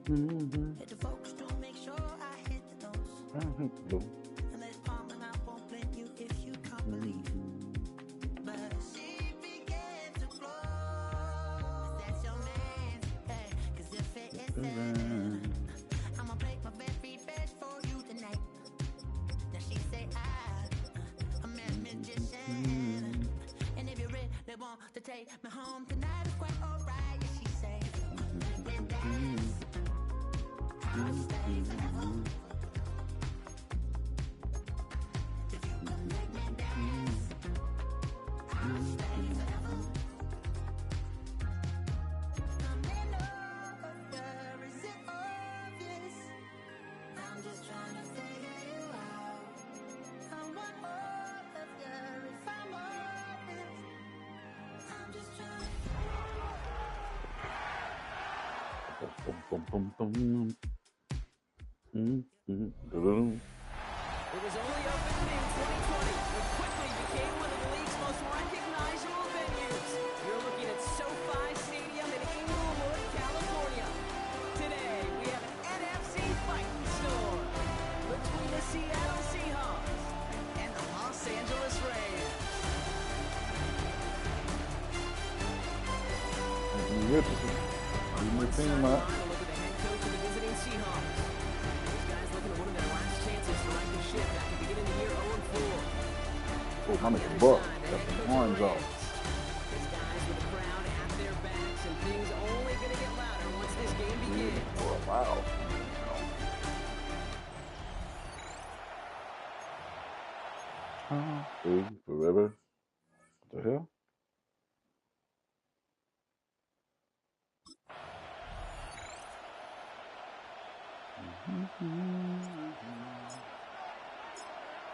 Hit the focus to make sure I hit the nose. And let it palm and I won't blame you if you can't believe. But she began to flow. That's your man, hey, 'cause if it isn't, I'ma play my very best for you tonight. Now she say I'm a magician. And if you really want to take me home tonight, it's quite alright. Yeah, she say, make me dance. I'll stay forever. If you can make me dance, I'll stay forever. I'm in over, is it obvious? I'm just trying to figure you out. I want all of you if I'm honest. I'm just trying It was only opened in 2020, but quickly became one of the league's most recognizable venues. You're looking at SoFi Stadium in Inglewood, California. Today, we have an NFC fight in store between the Seattle Seahawks and the Los Angeles Rams. Look at the head coach of the visiting Seahawks. These guys looking at one of their last chances to right the ship after beginning the year 0-4. Oh, how much buck? Got the horns off. These guys with the crowd at their backs, and things only going to get louder once this game begins. Oh, wow. Forever. What the hell?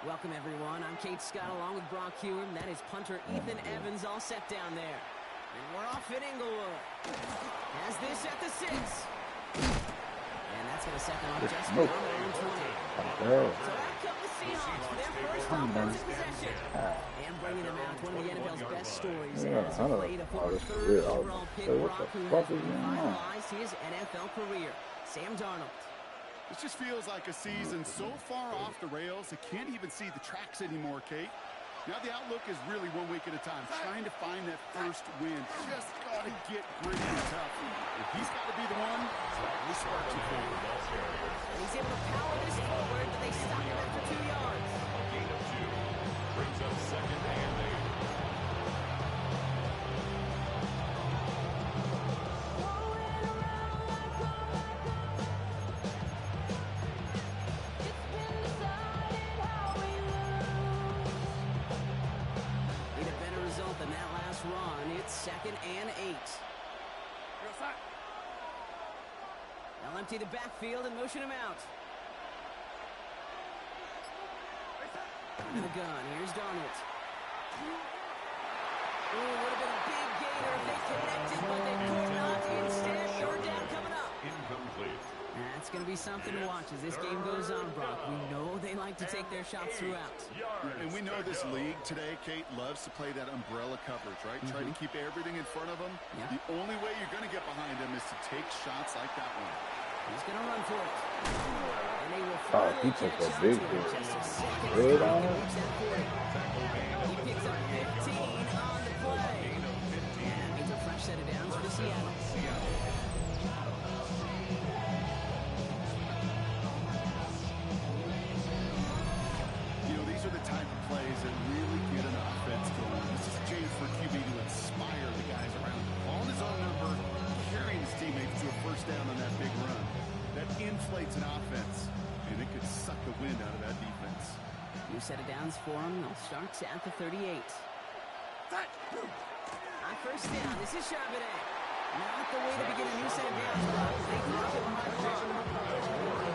Welcome, everyone. I'm Kate Scott along with Brock Hewen. That is punter Ethan Evans all set down there. And we're off in Inglewood. Has this at the 6. And that's going to set them up just beyond their own 20. So out come the Seahawks for their first offensive possession. And bringing them out, one of the NFL's best stories as of late, a former third overall pick, Brock, who has revitalized his NFL career. Sam Darnold. It just feels like a season so far off the rails, it can't even see the tracks anymore, Kate. Now the outlook is really 1 week at a time, trying to find that first win. Just got to get gritty and tough. If he's got to be the one, this sparks it forward. He's able to power this forward, but they stop him after 2 yards. A gain of 2. Brings up 2nd and 8. Than that last run, it's 2nd and 8. They'll empty the backfield and motion him out. In the gun, here's Darnold. Oh, would have been a big gainer if they connected, but they could not. Instead, third down coming up. Incomplete. That's going to be something to watch as this game goes on, Brock. We know they like to take their shots throughout. And we know this league today, Kate, loves to play that umbrella coverage, right? Try to keep everything in front of them. The only way you're going to get behind them is to take shots like that one. He's going to run for it. And they will He took a big hit. Red on it. He picks up 15 on the play. And it's a fresh set of downs for Seattle. You know, these are the type of plays that really get an offense going. This is a chance for QB to inspire the guys around him. On his own number, carrying his teammates to a first down on that big run. That inflates an offense, and it could suck the wind out of that defense. New set of downs for him. They'll start at the 38. On first down, this is Charbonnet. Not the way to begin a new set of downs, Brock. They drop it behind the ball.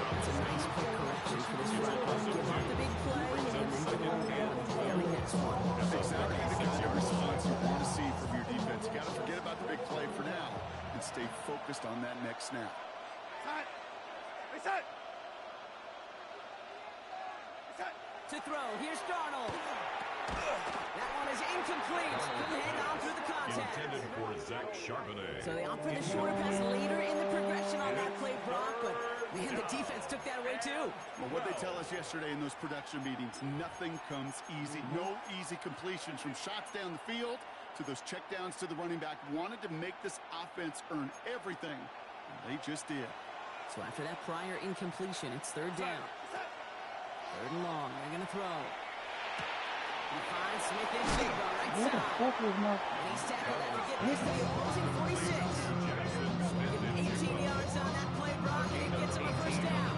That's a nice quick correction for this front. Give up the big play and then go on to the very next one. That's exactly the kind of response you want to see from your defense. You got to forget about the big play for now and stay focused on that next snap. Reset. To throw, here's Darnold. That one is incomplete. Couldn't hang on through the contact. Intended for Zach Charbonnet. So they opt for the shorter pass later in the progression on that play, Brock, but man, the defense took that away too. Well, what they tell us yesterday in those production meetings, nothing comes easy. No easy completions from shots down the field to those checkdowns to the running back. Wanted to make this offense earn everything, and they just did. So after that prior incompletion, it's third down. Third and long, they're going to throw. He finds Smith in deep on right What the side. fuck was my... And he's tackled after getting this to the opposing 46. Give him 18 yards on that play, Brock, and it gets him a first down.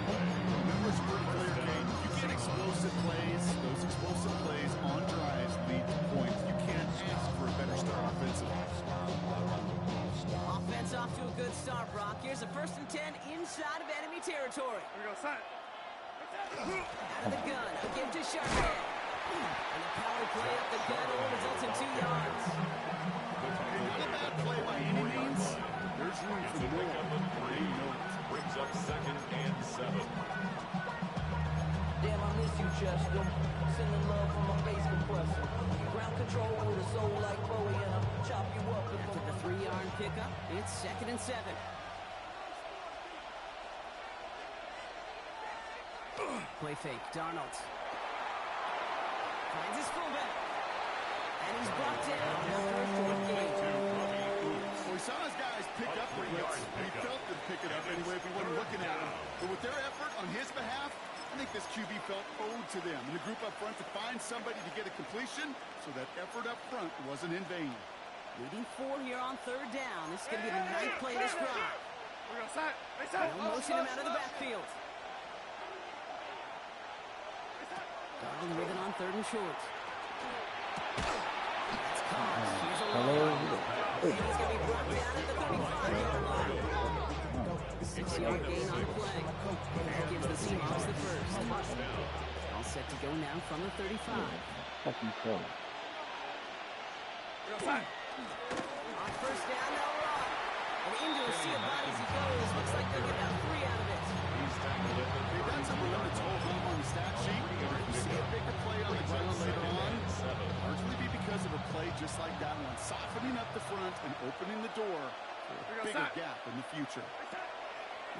Numbers pretty clear, Kate. You get explosive plays. Those explosive plays on drives lead to points. You can't ask for a better start offensively. Offense off to a good start, Brock. Here's a 1st and 10 inside of enemy territory. Here we go, son. Out of the gun, a give to Charbonnet. And the power play up the gun only results in 2 yards. Not a bad play by any means. There's room for more. They know it. Brings up 2nd and 7. Damn, I miss you, Chester. Sending love from my face compressor. Ground control with a soul like Bowie, and I'll chop you up. After the 3-yard pickup, it's 2nd and 7. Play fake, Darnold. Finds his fullback. And he's brought down after a short gain. Well, we saw his guys pick up where he felt them pick it up anyway if he wasn't looking at him. But with their effort on his behalf, I think this QB felt owed to them. And the group up front to find somebody to get a completion, so that effort up front wasn't in vain. Leading 4 here on third down. This is going to be the 9th play of this drive. Here we go, son. They'll motion him out of the backfield. Darnold with it on 3rd and short. That's caught. Here's a long. And he's going to be brought down at the 35-yard line. 6-yard gain on the play. That gives the Seahawks the first. All set to go now from the 35. Fucking play. On first down, they'll run. And into a sea of bodies he goes. Looks like they'll get about 3 out of it. Hey, that's a run that's all home on the stat sheet. If you see a bigger play on the ground later on, largely be because of a play just like that one, softening up the front and opening the door for a bigger gap in the future.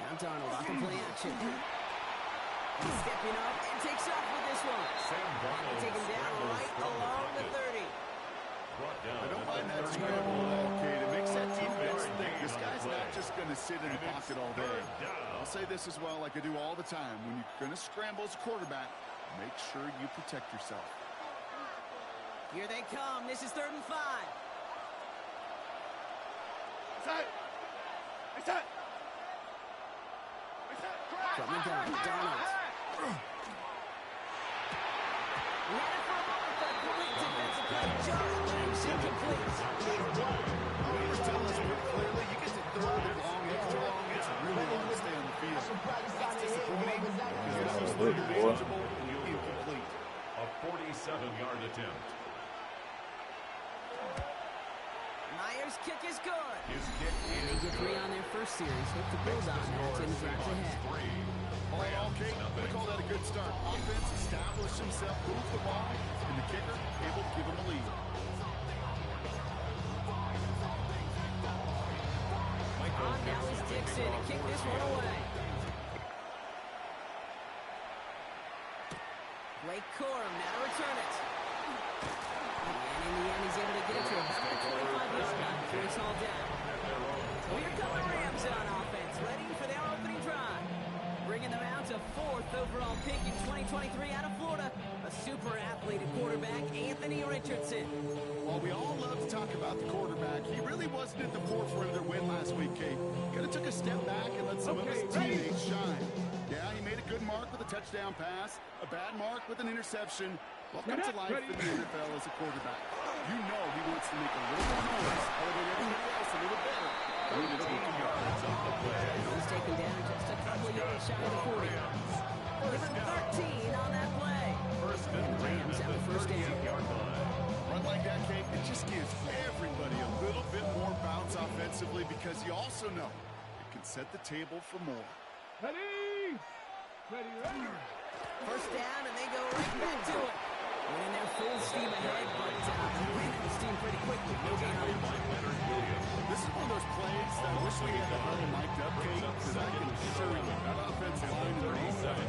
Now Darnold off the play action. He's stepping up and takes off with this one. Take him down right along the 30. I don't mind that scramble at all, Kate. It makes that defense think this guy's not just going to sit in the pocket all day. I'll say this as well, like I do all the time. When you're going to scramble as a quarterback, make sure you protect yourself. Here they come. This is 3rd and 5. From the gun, Darnold. Ran it for a moment, but a great defensive play. Just leaves incomplete. Numbers tell us pretty clearly, you get to 3rd and long, extra long, it's really hard to stay on the field. That's disappointing because those 3rd and manageable, incomplete. A 47-yard attempt. Myers' kick is good. His kick And they get 3 on their first series. Hope to build on that in the drives ahead. All in all, Kate, we call that a good start. Offense established himself, moved the ball, and the kicker able to give him a lead. On now is Dixon to kick this one away. Blake Corum now to return it. And in the end, he's able to get it to about the 25-yard line before he's hauled down. So here come the Rams on offense, ready for their opening drive. Bringing them out to 4th overall pick in 2023 out of Florida. A super athlete at quarterback, Anthony Richardson. While we all love to talk about the quarterback, he really wasn't at the forefront of their win last week, Kate. Could have took a step back and let some of his teammates shine. Yeah, he made a good mark with a touchdown pass, a bad mark with an interception. Welcome to life in the NFL as a quarterback. You know he wants to make a little more noise, elevate everybody else a little better, yards on the play. He's taken down just a couple of yards shy of the 40. Given 13 on that play. And the Rams have the first down. Run like that, Kate, it just gives everybody a little bit more bounce offensively because you also know it can set the table for more. Ready? Ready, ready. First down, and they go right back to it. Winning their full steam ahead, but ran out of steam pretty quickly. No gain on it. This is one of those plays that I wish we had a little mic'd up, Kate, because I can assure you that offensive line in their own way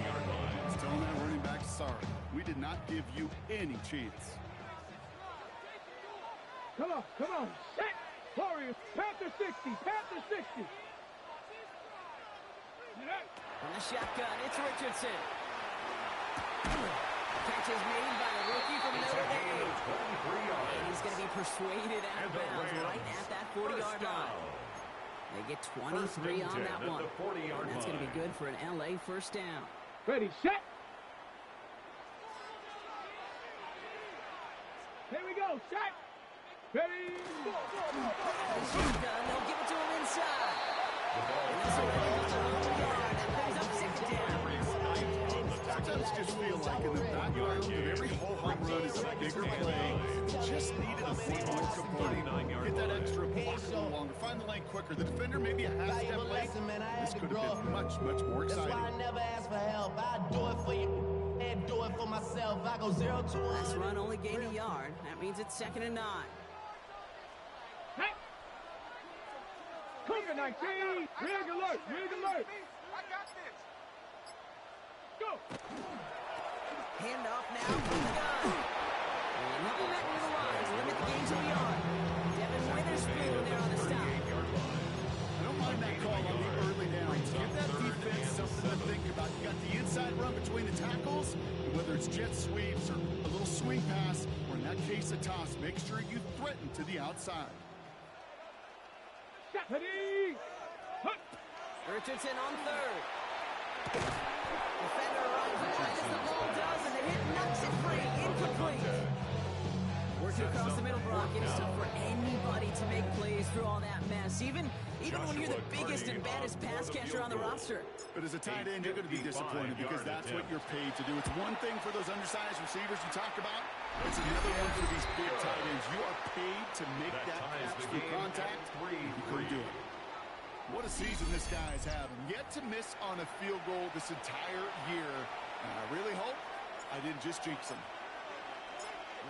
is telling that running back, sorry, we did not give you any chance. Come on. Set. Warriors. Panther 60. Panther 60. On the shotgun, it's Richardson. Catch is made by the rookie from Notre Dame. And he's going to be persuaded out of bounds right at that 40-yard line. They get 23 on that one. And that's going to be good for an LA first down. Ready, set. Here we go, set. Ready, go. The shotgun, they'll give it to him inside. And that's already just a little yard. That brings up 6th down. Sometimes it just feel like in the background of every home run is a bigger play. Just needed a bit more component. Get that extra block a little longer. Find the lane quicker. The defender maybe a half step late. This could have been much, much more exciting. That's why I never ask for help. I do it for you and do it for myself. I go 0 to 1. Last run only gained a yard. That means it's 2nd and 9. Hey. Cover 19. Rig alert. I got this. Go. Hand off now from the gun. And he'll be met near the line to limit the gain to a yard. Devin Witherspoon there on the stop. I don't mind that call on the early downs. Give that defense something to think about. You got the inside run between the tackles, and whether it's jet sweeps or a little swing pass, or in that case a toss, make sure you threaten to the outside. Ready. Richardson on 3rd. Defender runs wide as the ball does, and the hit knocks it free. Incomplete. Working across the middle, Brock. It is tough for anybody to make plays through all that mess, even when you're the biggest and baddest pass catcher on the roster. But as a tight end, you're going to be disappointed because that's what you're paid to do. It's one thing for those undersized receivers you talk about. It's another one for these big tight ends. You are paid to make that catch through contact. You couldn't do it. What a season this guy's having. Yet to miss on a field goal this entire year. And I really hope I didn't just jinx him.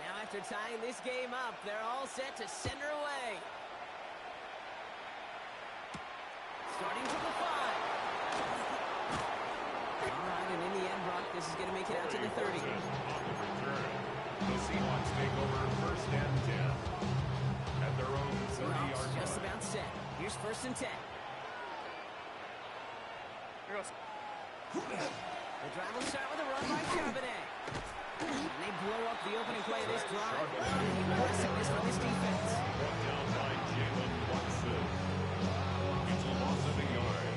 Now after tying this game up, they're all set to send her away. Starting to the 5. All right, and in the end, Brock, this is going to make it out to the 30. The Seahawks take over 1st and 10 at their own 30-yard line. Just about set. Here's 1st and 10. The drive will start with a run by Charbonnet. And they blow up the opening play of this drive. Aggressiveness from this defense. Brought down by Jalen Watson. It's a loss of a yard.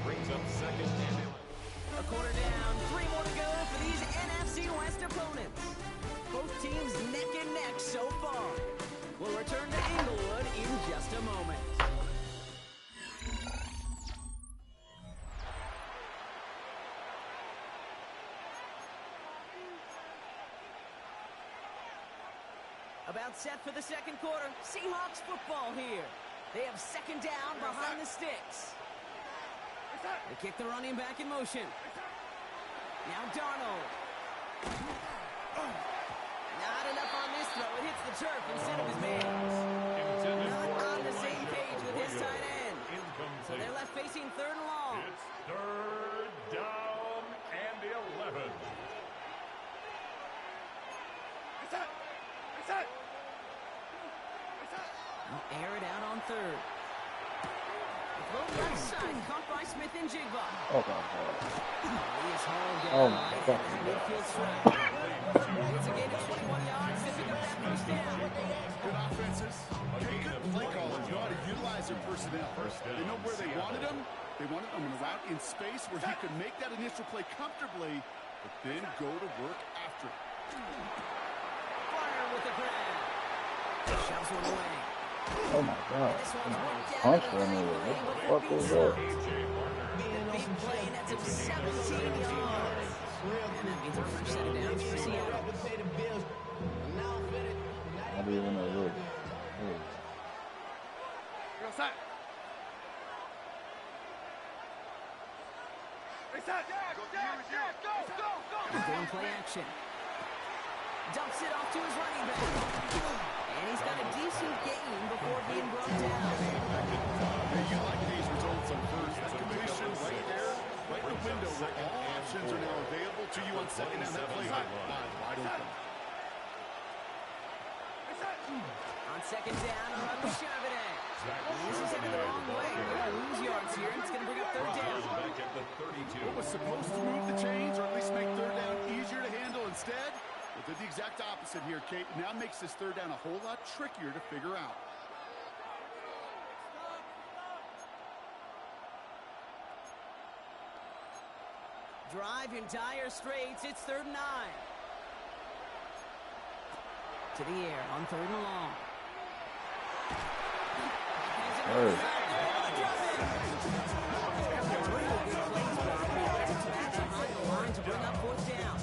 Brings up 2nd and 11. A quarter down, 3 more to go for these NFC West opponents. Both teams neck and neck so far. We'll return to Inglewood in just a moment. About set for the 2nd quarter. Seahawks football here. They have 2nd down behind the sticks. They kick the running back in motion. Now Darnold. Not enough on this throw. It hits the turf instead of his man. Not on the same page with his tight end. So they're left facing 3rd and long. It's 3rd down and 11. They'll air it out on 3rd. Throw left side, caught by Smith and Jigba. Oh, God. He is hauled down Oh, my right God. at that midfield strike. It's a gain of 21 yards to pick up that 1st down. Good offenses. Good play callers know how to utilize their personnel. They know where they wanted him. They wanted him in a route in space where he could make that initial play comfortably, but then go to work after it. Fire with the grab. Shoves one away. Oh my God. This one's worked out Punch in for the me. lane What the fuck is that? big play nets him 17 yards. And that means a fresh set of downs for Seattle. Not even a look. Outside. Inside. Go. Going play action. Dumps it off to his running back. And he's got a decent gain before being brought down. Hey, you like these results on first. That completion right there, right in the window where all options are now available to you on second down. That play wide open. On second down, run with Charbonnet. This is headed the wrong way. They're going to lose yards here. It's going to bring up third down. Back at the 32. What was supposed to move the chains or at least make third down easier to handle instead? Well, did the exact opposite here, Kate. Now makes this third down a whole lot trickier to figure out. Drive in dire straits. It's 3rd and 9. To the air on 3rd and long. To bring up 4th down.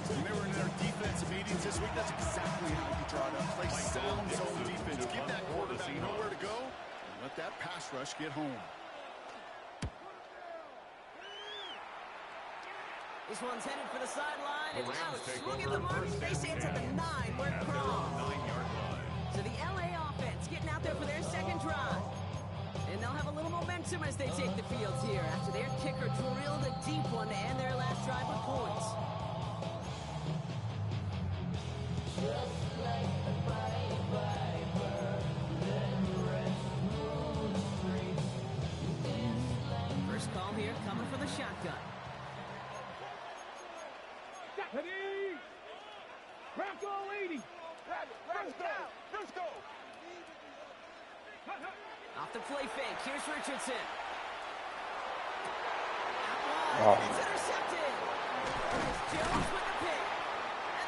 Remember in our defensive meetings this week, that's exactly how you draw it up. Play sound zone defense. Give that quarterback nowhere to go and let that pass rush get home. This one's headed for the sideline. It's out. Look at the mark. They say it's at the 9 where it crossed. 9-yard line. So the LA offense getting out there for their second drive. And they'll have a little momentum as they take the field here after their kicker drilled a deep one to end their last drive with points. First call here coming from the shotgun. Ready? Bronco 80. Let's go. Off the play fake, here's Richardson. Oh. It's intercepted. It's Jones with the pick.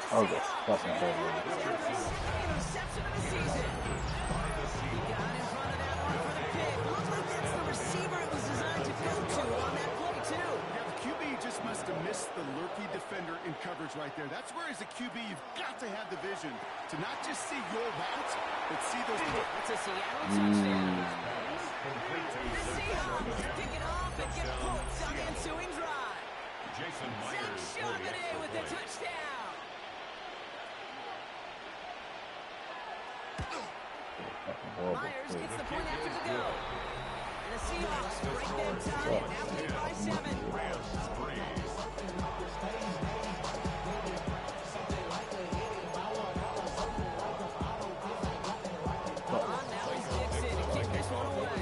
And the Okay, Seahawks that's not bad. have their second interception of the season. He got in front of that one for the pick. Looks like that's the receiver it was designed to go to on that play, too. Yeah, the QB just must have missed the lurky defender in coverage right there. That's where, as a QB, you've got to have the vision to not just see your routes, but see those. It's a Seattle touchdown. The Seahawks pick it off and get points on the ensuing drive. Jason Zach Myers for the Charbonnet extra with the point. touchdown. Myers gets the point after the go. And the Seahawks break that tie and now lead by 7. Rams 3. Now he's Dixon to kick this one away.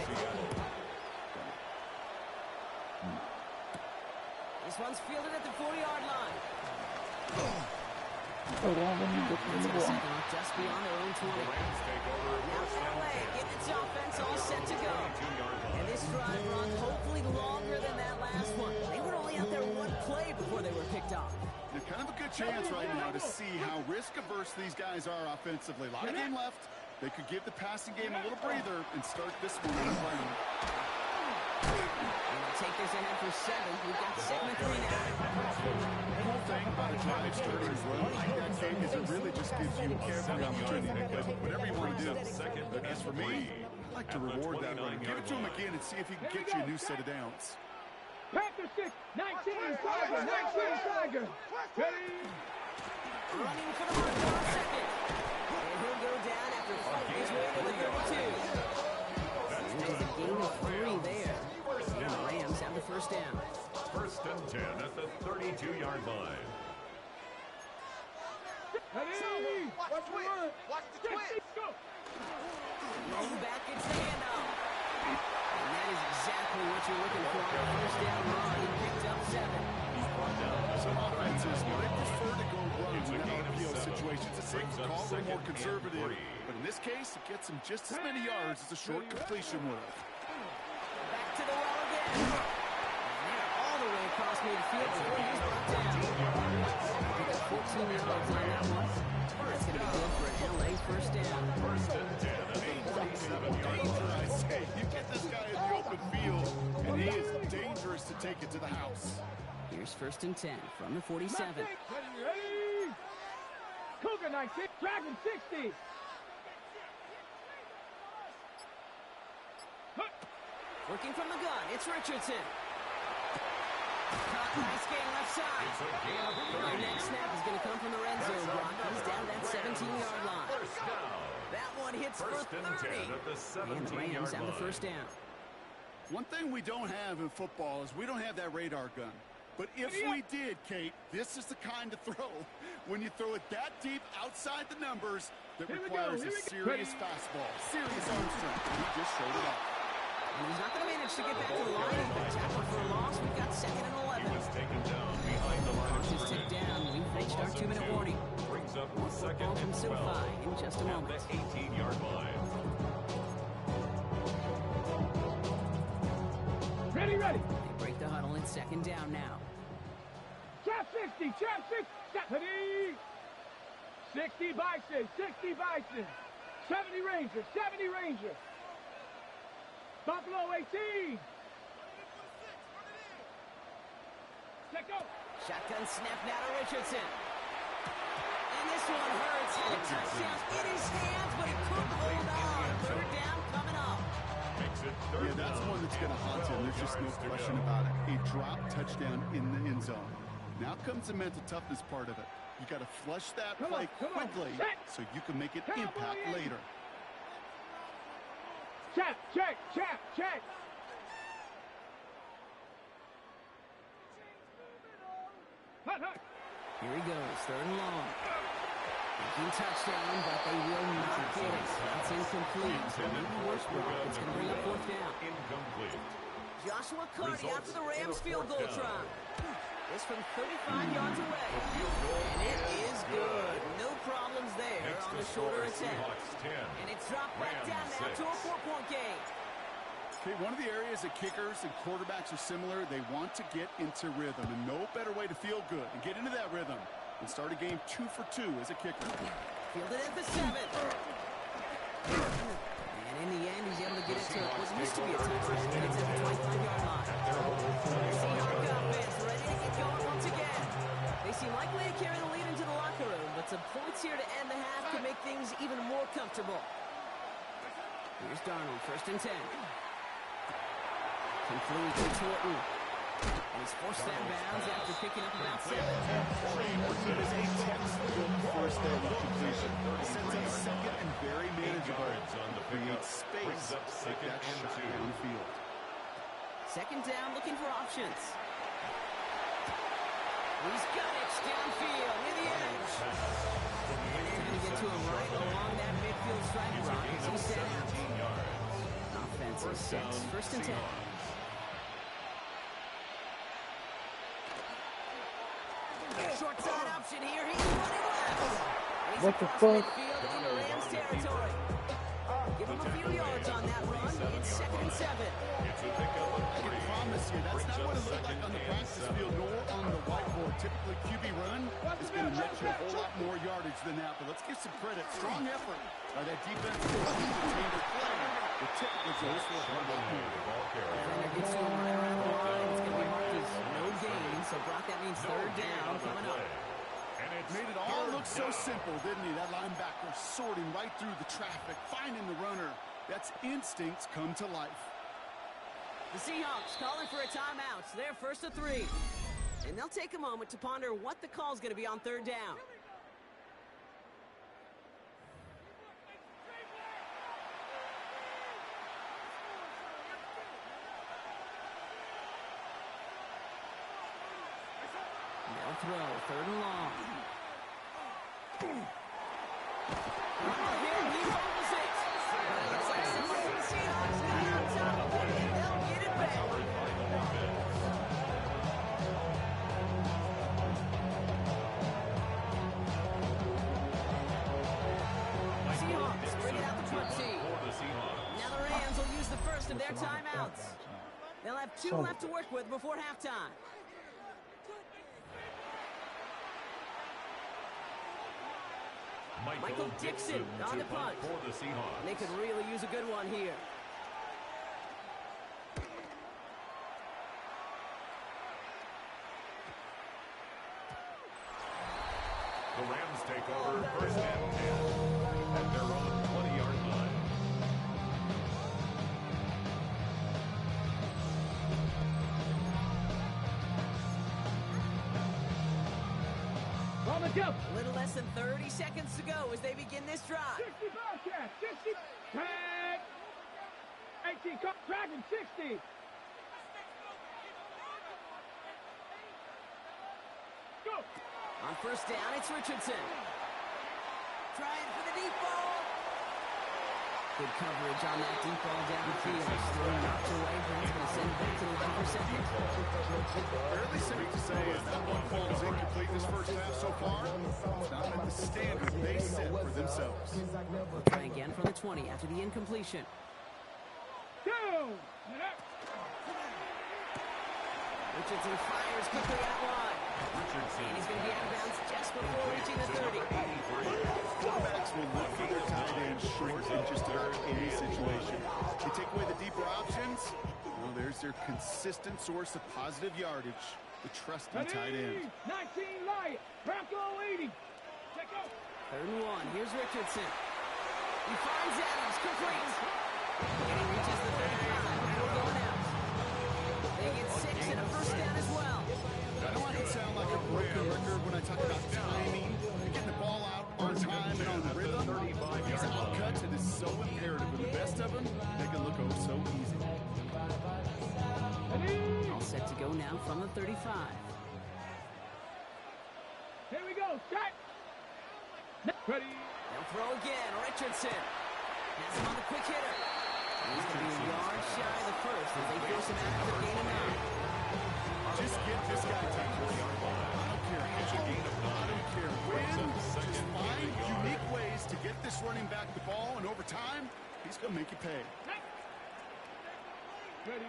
This one's fielded at the 4-yard line. Just beyond their own 20. Rams take over. Now LA getting its offense all set to go. And this drive run hopefully longer than that last one. They were only out there one play before they were picked off. They're kind of a good chance right now to see how risk-averse these guys are offensively. A lot of game left. They could give the passing game a little breather and start this one on the plane. And they'll take this ahead for 7. We've got 7 and 3 now. The whole thing about a drive starting as well like that game is it really just gives you every opportunity to play whatever you want to do. But as for me, I like to reward that run. Give it to him again and see if he can get you a new set of downs. Panther 6, 19 Tiger, 19 Tiger. Ready? Running for the mark on second. And he'll go down after fighting his way to the 32. There's a gain of 3 there. And the Rams have the first down. 1st and 10 at the 32-yard line. Ready? Watch the twist. Watch the twist. Go. Long back into the handoff. And that is exactly what you're looking for on a first down run. He picked up 7. Some offenses might prefer to go run in RPO situations. It's safe to call them more conservative. But in this case, it gets them just as many yards as a short completion would have. Back to the well again. And they're all the way across midfield before he's brought down. He got 14 yards on that one. That's going to be good for an LA first down. 1st and 10 at the Danger, I say. You get this guy in the open field, and he is dangerous to take it to the house. Here's 1st and 10 from the 47. Ready? Cougar 19, Dragon 60. Working from the gun, it's Richardson. Caught, nice game left side. The next snap is going to come from the red zone block. He's down that 17-yard line. That one hits for 30. And the Rams have the first down. One thing we don't have in football is we don't have that radar gun. But if we did, Kate, this is the kind of throw. When you throw it that deep outside the numbers, that requires a serious fastball, serious arm strength. And he just showed it off. And he's not going to manage to get back to the line. He's been tackled for a loss. We've got 2nd and 11. He was taken down behind the line of Just ticked down. We've reached our 2-minute warning. Brings up More 2nd football from and 12. SoFi in just a moment. At the 18-yard line. Ready. They break the huddle in 2nd down now. Chap 60, ready. 60 Bison, 70 Ranger. Buffalo 18. Let go. Shotgun snap now to Richardson. And this one hurts. Had a touchdown in his hands, but he couldn't hold on. 3rd down coming up. Makes it 3rd Yeah, that's down. one that's going to haunt him. There's just no question about it. A drop touchdown in the end zone. Now comes the mental toughness part of it. You got to flush that play quickly so you can make it impact later. Check. Hut. Here he goes, 3rd and long. Thinking touchdown, but they will not get it. That's incomplete. So maybe worse block. It's going to bring up 4th down. Incomplete. Joshua Carty after the Rams field goal try. This from 35 yards away. And it is good. No problems there Next on to the shorter score, attempt. Seahawks 10. And it's dropped back Rams down now 6. to a 4-point game. Okay, one of the areas that kickers and quarterbacks are similar, they want to get into rhythm, and no better way to feel good and get into that rhythm than start a game 2 for 2 as a kicker. Fielded at the 7. And in the end, he's able to get it to what used to be a touchdown. And it's at the 25-yard line. Seahawks offense ready to get going once again. They seem likely to carry the lead into the locker room, but some points here to end the half could make things even more comfortable. Here's Darnold, 1st and 10. Complete to Torton. And he's forced that bounds after picking up about 7. It is a textbook first down completion. Sets up 2nd and very manageable. Creates space Brings up to take 2nd that and shot 2. downfield. 2nd down, looking for options. He's got it downfield near the edge. And they're going to get to him right along that midfield stripe block as he's set out. 17 yards. Offense is 6, 1st and 10. Short side option here. He's running left. What the fuck? Midfield into Rams territory. Give him a few yards on that run. It's 2nd and 7. It's a pickup of I can 3. promise you, that's not what it looked like on the practice field nor on the whiteboard. Typically, QB run is going to net you a whole lot more yardage than that. But let's give some credit. Strong effort by that defense to contain the play. The typically goes for a ball here. Defender gets to him right around the line. It's going to be marked as no gain. So, Brock, that means 3rd down coming up. And it's Made it all 3rd look so down. simple, didn't he? That linebacker sorting right through the traffic, finding the runner. That's instincts come to life. The Seahawks calling for a timeout. They're 1st and 3. And they'll take a moment to ponder what the call is going to be on 3rd down. They'll throw, 3rd and long. Here, he fumbles it. Looks like somebody from the Seahawks got on top of it, and they'll get it back. Seahawks bring it out the punt team. Now the Rams will use the first of their timeouts. They'll have 2 left to work with before halftime. Michael Dixon on the punt. For the Seahawks. And they could really use a good one here. The Rams take over first and 10 at their own 20-yard line. On the jump. A little less than 30 seconds to go as they begin this drive. 60 Bobcat. 60. Tag. 18. Tracking 60. Go. On first down, it's Richardson. Trying for the deep ball. Good coverage on that deep ball downfield. Throwing knocked away. That's going to send it back to the line for second. Fairly safe to say that one ball is incomplete this first half so far. It's not at the standard they set for themselves. We'll try again from the 20 after the incompletion. Down. Richardson fires quickly out wide. And he's going to be out of bounds just before reaching the 30. Quarterbacks will look for their tight end short in just about any situation. They take away the deeper options. Well, there's their consistent source of positive yardage, the trusty tight end. 19 Lion. Bronco 80. Check out. 3rd and 1. Here's Richardson. He finds Adams. Complete. And he reaches the 35 before going out. They get 6 and a first down as well. I don't want it to sound like a broken record when I talk about timing, getting the ball out on time and on the rhythm. These outcuts, it is so imperative. But the best of them, they can look oh so easy. All set to go now from the 35. Here we go. Set. Ready. They'll throw again. Richardson has him on the quick hitter. He's going to be a yard shy of the first as they force him out after gain of 9. Just get this guy taken. I don't care how. I don't care when. Just find unique ways to get this running back the ball, and over time, he's going to make you pay. Ready.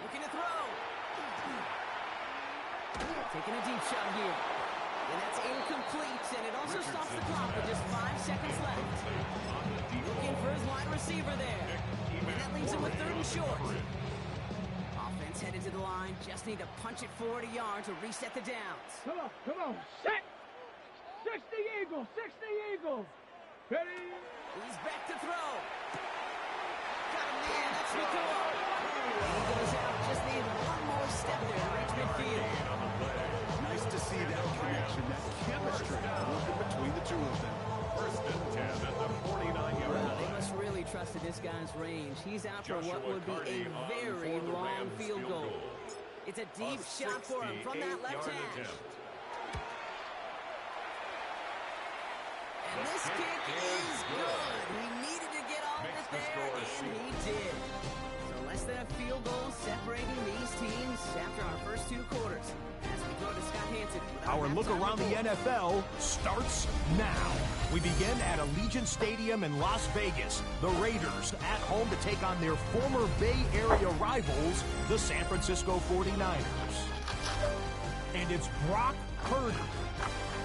Looking to throw. Taking a deep shot here. And that's incomplete, and it also stops the clock with just 5 seconds left. Looking for his wide receiver there. And that leaves him with 3rd and short. Offense headed to the line. Just need to punch it 40 yards to reset the downs. Come on. Come on. Set. 60 Eagles. 60 Eagles. Ready. He's back to throw. Got him there. That's Nicola. He goes out. Just need one more step there to reach midfield. Nice to see that connection, that chemistry working between the two of them. First and 10 at the 49-yard Well, line. they must really trust in this guy's range. He's out for what would be a very long field goal. It's a deep shot for him from that left hash. And this kick is good. He needed to get all of it there, and he did. So less than a field goal separating these teams after our first 2 quarters. As we go to Scott Hansen. Our look around the NFL starts now. We begin at Allegiant Stadium in Las Vegas. The Raiders at home to take on their former Bay Area rivals, the San Francisco 49ers. And it's Brock Purdy.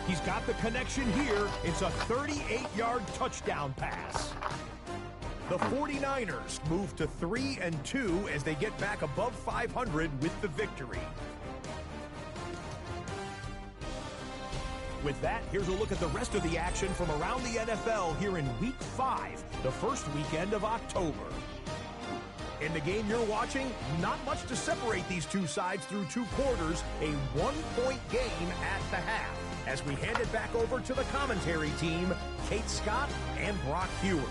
He's got the connection here. It's a 38-yard touchdown pass. The 49ers move to 3-2 as they get back above 500 with the victory. With that, here's a look at the rest of the action from around the NFL here in Week 5, the first weekend of October. In the game you're watching, not much to separate these two sides through 2 quarters, a 1-point game at the half. As we hand it back over to the commentary team, Kate Scott and Brock Hewer.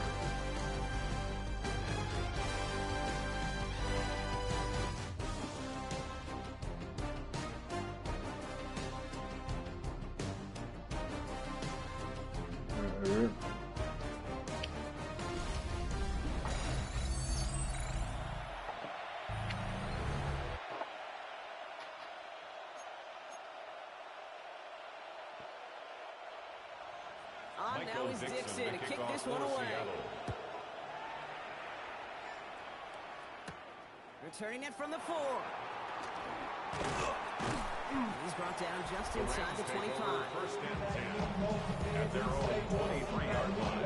Now is Dixon to kick this one away. Returning it from the 4. He's brought down just inside the 25. First and 10 at their own 23-yard line.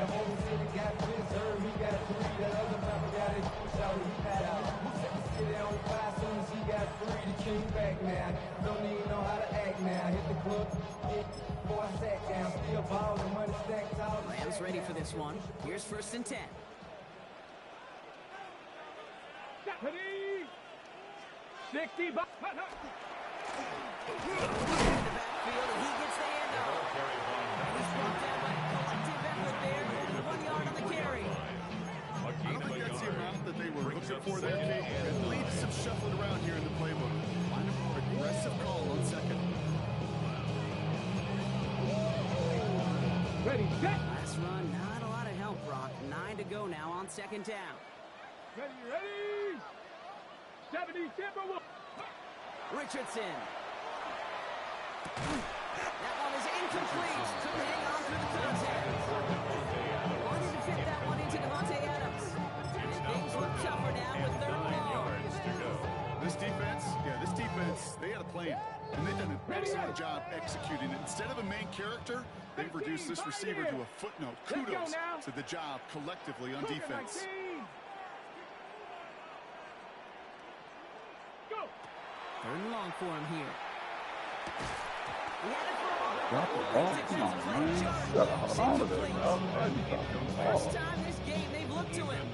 Rams ready for this one. Here's 1st and 10. Ready? 60 bucks. In the backfield, and he gets the handoff. And he's brought down by a collective effort there. Only 1 yard on the carry. I don't think that's the amount that they were looking for there, Kate. It leaves some shuffling around here in the playbook. Find a more aggressive call on 2nd. Ready, set. Last run, not a lot of help, Brock. 9 to go now on 2nd down. Ready? 70 Timberwolves. Richardson. That one is incomplete. Couldn't hang on through the contact. Wanted to fit that one into Devontae Adams. And things look tougher now with 3rd and long. This defense, they had a plan. And they've done an excellent job executing it. Instead of a main character, they've reduced this receiver to a footnote. Kudos to the job collectively on defense. Go. 3rd and long for him here. He had it for a moment. Drop the ball. Come on, man. You gotta hold on to that, bro. First time this game they've looked to him.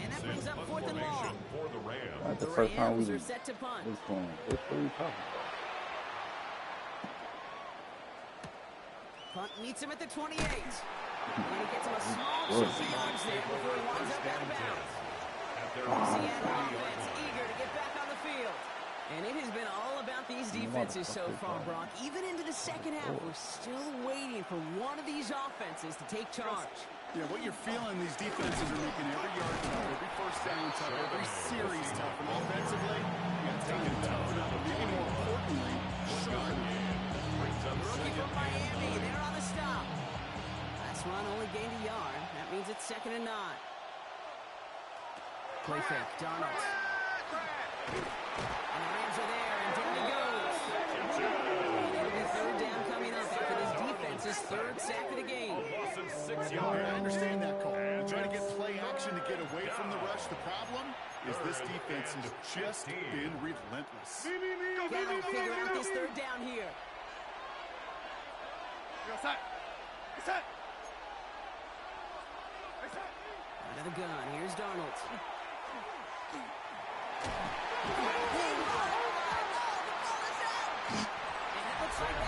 And that brings up 4th and long. For the Rams. That's the The first time Rams we are set to punt. was playing. What are you talking about? Punt meets him at the 28. And he gets him a small chunk of yards there before he winds up out of bounds. Seattle offense eager to get back on the field. And it has been all about these defenses so far, Brock. Even into the 2nd half, we're still waiting for one of these offenses to take charge. Yeah, what you're feeling, these defenses are making every yard tough, every 1st down tough, every series tough. And offensively, it's time to toughen up. Maybe more importantly, sharp. Rookie from Miami, they're on the stop. Last run only gained a yard. That means it's 2nd and 9. Play fake, Donald. And the Rams are there, and down he goes. It'll be 3rd down coming up after this defense's 3rd sack of the game. I understand that call. They're trying to get play action to get away from the rush. The problem is this defense has just been relentless. Gotta figure out this 3rd down here. Out of the gun, here's Darnold. And it looks like that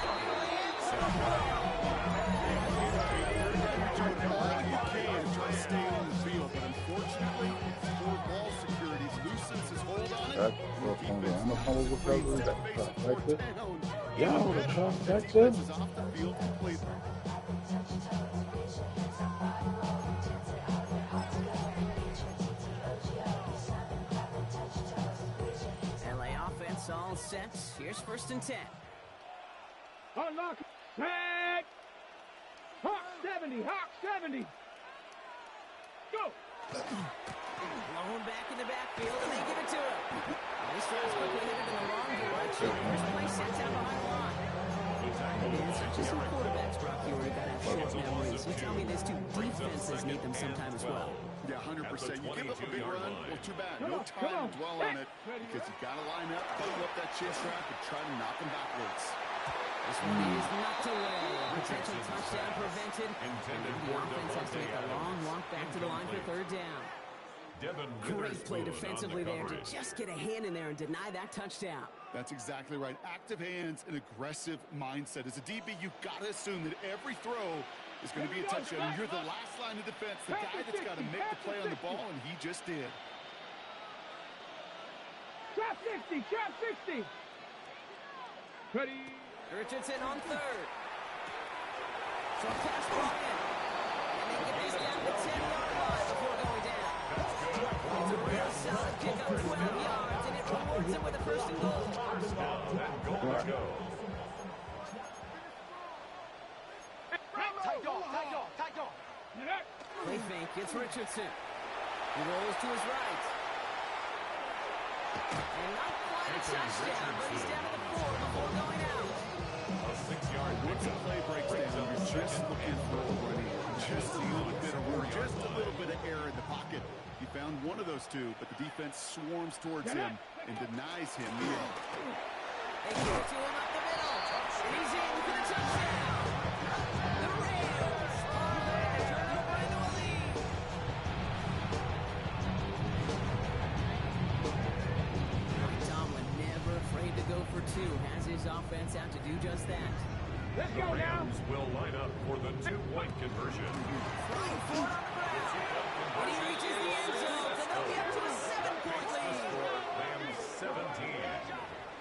Try to stay on the field, but unfortunately, poor ball security loosens his hold on it. Yeah, the truck back there. Is off the field completely. LA offense all set. Here's 1st and 10. Unlock. Tag. Hawk 70. Hawk 70. Go. Blown back in the backfield, and they give it to him. This throw is quickly headed in the wrong direction. First play sets out behind the line. And such as some quarterbacks, Brock, you already got to have short memories. You tell me these two defenses need them sometime as well. Yeah, 100%. You give up a big run, well, too bad. No time to dwell on it because you got to line up, bubble up that chin strap, and try to knock them backwards. This one is knocked away. A potential touchdown prevented. And the offense has to make a long walk back to the line for 3rd down. Great play defensively there to just get a hand in there and deny that touchdown. That's exactly right. Active hands and aggressive mindset. As a DB, you've got to assume that every throw is going to be a touchdown. You're the last line of defense, the guy that's got to make the play on the ball, and he just did. Trap 60. Trap 60. Ready. Richardson on 3rd. So pass ball in. And they get this down to 10-yard line before going down. It's a real solid kick up 12 yards, and it rewards him with a 1st and goal. Play fake gets Richardson. He rolls to his right. And not quite got a touchdown, but he's down to the 4 before going out. A 6-yard Once a play breaks down, you're just looking for a running, just a little bit of room, just a little bit of air in the pocket. He found one of those two, but the defense swarms towards him and denies him the end. They give it to him up the middle, and he's in for the touchdown. The Rams pull back and turn it over into a lead. Tomlin never afraid to go for two, has his offense out to do just that. Let's The go now. Rams will line up for the 2-point conversion. Flying forward on the ground. When he reaches the end zone, so they'll be up to a 7-point lead. Rams 17,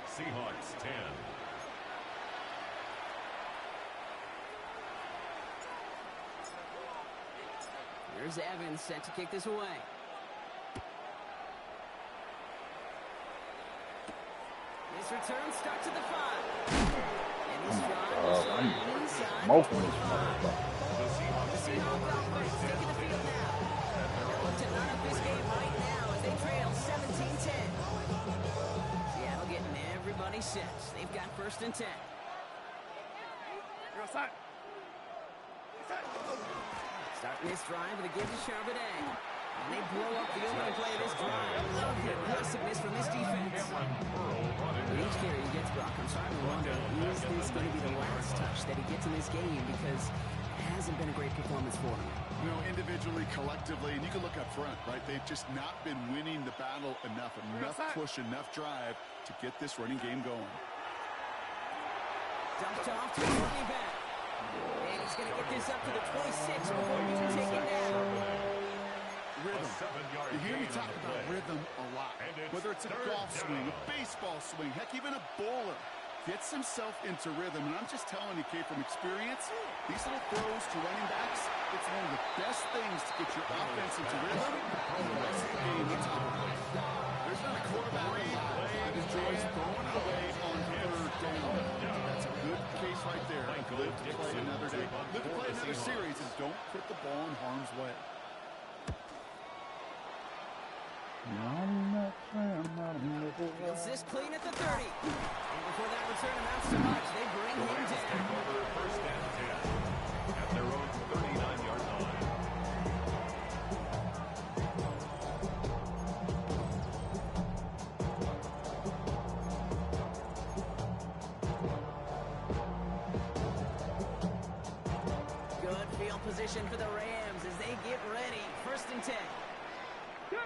Seahawks 10. Here's Evans set to kick this away. This return starts at the 5. And this drive will start inside smoking the this 25. motherfucker. The Seahawks offense taking the field now. They'll look to none of this game right now as they trail 17-10. Seattle getting everybody set. They've got 1st and 10. You're outside. Starting this drive with a give to Charbonnet. And they blow up the opening play of this drive. Love the aggressiveness from this defense. With each carry he gets, Brock, I'm starting to wonder, is this going to be the last touch that he gets in this game? Because it hasn't been a great performance for him. You know, individually, collectively, and you can look up front, right? They've just not been winning the battle enough push, enough drive to get this running game going. Dumped off to the running back. And he's going to get this up to the 26 before he can take it down. Rhythm. You hear me talk about rhythm a lot. Whether it's a golf swing, a baseball swing, heck, even a bowler gets himself into rhythm. And I'm just telling you, Kate, from experience, these little throws to running backs, it's one of the best things to get your offense into rhythm and the rest of the game on top of it. There's not a quarterback that enjoys throwing it away on 3rd down. That's a good case right there. Live to play another day. Live to play another series, and don't put the ball in harm's way. Fields this clean at the 30. And before that return amounts to much, they bring him down. Over 1st and 10 at their own 39-yard line. Good field position for the Rams as they get ready. 1st and 10. Go.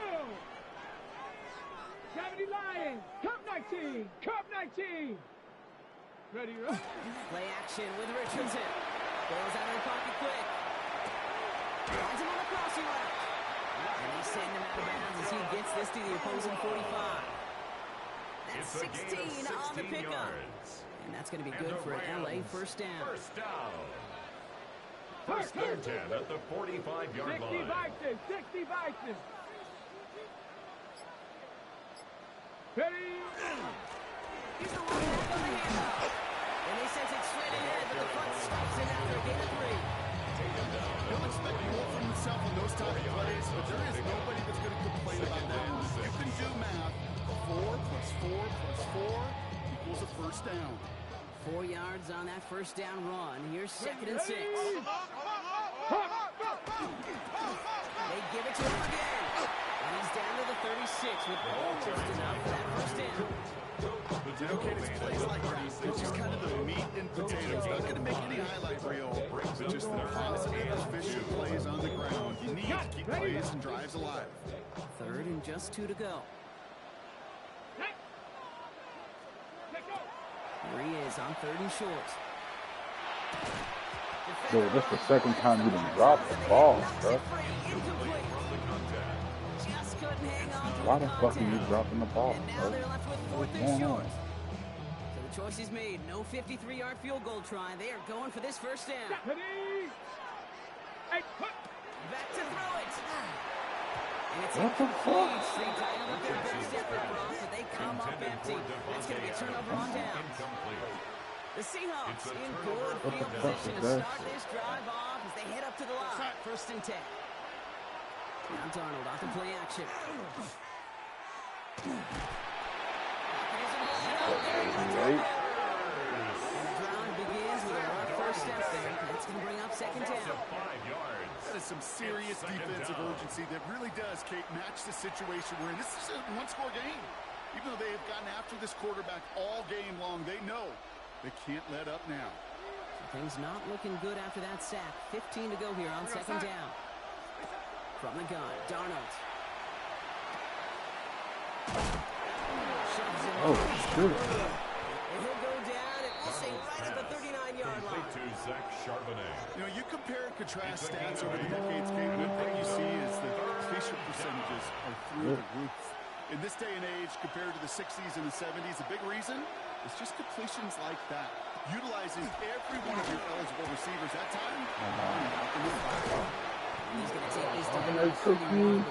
70 Lions. Cup 19. Cup 19. Ready, right? Play action with Richardson. Goes out of the pocket quick. Finds him on the crossing route. And he's sending him out of bounds as he gets this to the opposing 45. That's 16 on the pickup. And that's going to be good for an LA 1st down. 1st down. 1st and 10 at the 45-yard 60 line. Vikings. 60 Vikings. Ready? Here's the one back on the handoff. And he sends it straight ahead, but the front stops it after a gain of 3. Don't expect more from himself in those type of plays, but there is nobody that's going to complain about that. You can do math. 4 plus 4 plus 4 equals a 1st down. 4 yards on that 1st down run. Here's 2nd and 6. They give it to him again. And he's down to the 36 with almost enough for that 1st down. Okay, it's plays like that. It's just kind of the meat and potatoes. Not going to make any highlight reel, but just the constant efficient plays on the ground. You need to keep plays and drives alive. 3rd and just 2 to go. Here he is on 3rd and short. Yo, this is the 2nd time you done dropped the ball, bro. Just couldn't hang on to Why the the fuck are you contact. dropping the ball, And now bro? they're left with 4th What's and going short. on? So the choice is made. No 53-yard field goal try. They are going for this 1st down. Ready? Hey, Back to throw it. And it's What the incomplete. fuck? They dialed up their best effort, Brock, but they come up empty. That's going to be a turnover on downs. The Seahawks in good What the field fuck position is to that? start this drive off as they head up to the line. 1st and 10. Now Darnold off the play action. Pocket is in Right? And the drive begins with a rough first step there. That's going to bring up second down. 5 yards. That is some serious defensive urgency that really does, Kate, match the situation we're in. This is a one-score game. Even though they have gotten after this quarterback all game long, they know they can't let up now. Things not looking good after that sack. 15 to go here on second down. From the gun, Darnold. Oh, shit. And he'll go down, and we'll say right at the 39-yard line. To Zach Charbonnet. You know, you compare and contrast stats over the decades, Kate. One thing you see is the completion percentages are through the roof. In this day and age, compared to the 60s and the 70s, a big reason is just completions like that. Utilizing every one of your eligible receivers that time. He's going to take this down. That's so cool.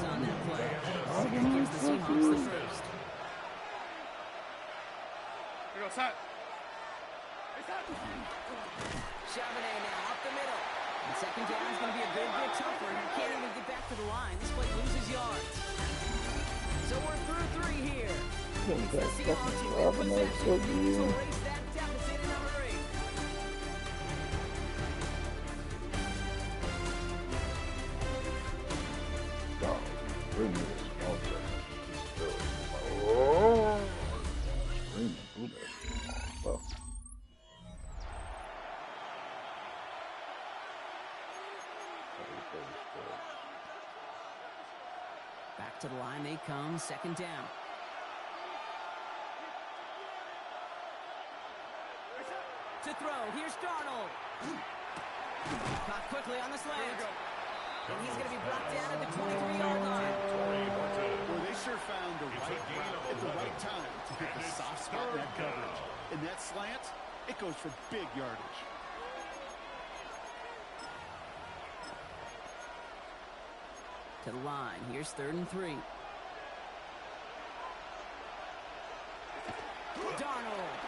On that play. Gives the Seahawks the first. Charbonnet now up the middle. And second down is going to be a good bit tougher. You can't even get back to the line. This play loses yards. So we're through 3 here. It's the Seahawks who win possession. They need to erase that deficit in a hurry. Back to the line they come, second down. To throw, here's Darnold. Caught quickly on the slant. And he's going to be brought down at the 23-yard line. Well, they sure found the right route at the right time to hit the soft spot in that coverage. And that slant, it goes for big yardage. To the line, here's 3rd and 3. Darnold.